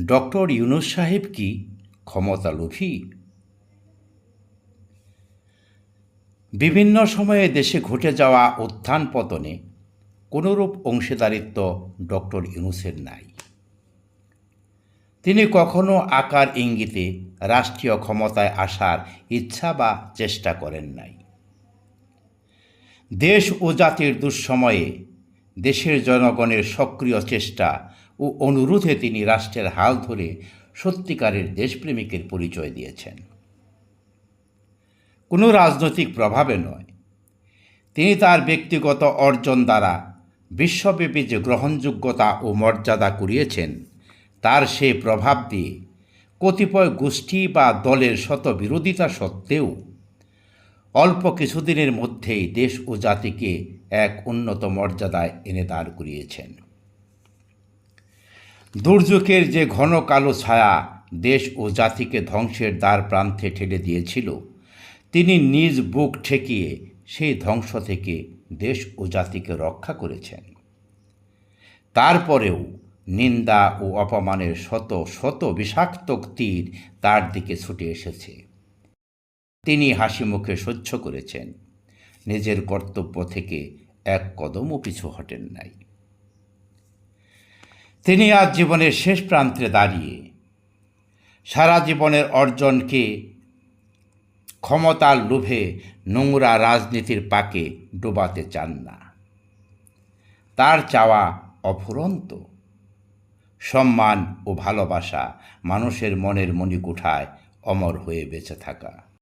Doctor Yunus সাহেব কি ক্ষমতালোভী? বিভিন্ন সময়ে দেশে ঘটে যাওয়া উত্থান পতনে কোনোরূপ অংশীদারিত্ব ডক্টর ইউনূসের নাই। তিনি কখনো আকার ইঙ্গিতে রাষ্ট্রীয় ক্ষমতায় আসার ইচ্ছা বা চেষ্টা করেন নাই। দেশ ও জাতির দুঃসময়ে দেশের জনগণের সক্রিয় চেষ্টা ও অনুরোধে তিনি রাষ্ট্রের হাল ধরে সত্যিকারের দেশপ্রেমিকের পরিচয় দিয়েছেন। কোনো রাজনৈতিক প্রভাবে নয়, তিনি তার ব্যক্তিগত অর্জন দ্বারা বিশ্বব্যাপী যে গ্রহণযোগ্যতা ও মর্যাদা কুড়িয়েছেন, তার সেই প্রভাব দিয়ে কতিপয় গোষ্ঠী বা দলের শত বিরোধিতা সত্ত্বেও অল্প কিছুদিনের মধ্যেই দেশ ও জাতিকে এক উন্নত মর্যাদায় এনে দাঁড় করিয়েছেন। দুর্যোগের যে ঘন কালো ছায়া দেশ ও জাতিকে ধ্বংসের দ্বার প্রান্তে ঠেলে দিয়েছিল, তিনি নিজ বুক ঠেকিয়ে সেই ধ্বংস থেকে দেশ ও জাতিকে রক্ষা করেছেন। তারপরেও নিন্দা ও অপমানের শত শত বিষাক্ত তীর তার দিকে ছুটে এসেছে। তিনি হাসি মুখে সহ্য করেছেন, নিজের কর্তব্য থেকে এক কদমও পিছু হটেন নাই। তিনি আজ জীবনের শেষ প্রান্তে দাঁড়িয়ে সারা জীবনের অর্জনকে ক্ষমতার লোভে নোংরা রাজনীতির পাকে ডোবাতে চান না। তার চাওয়া অফুরন্ত সম্মান ও ভালোবাসা, মানুষের মনের মণিকুঠায় অমর হয়ে বেঁচে থাকা।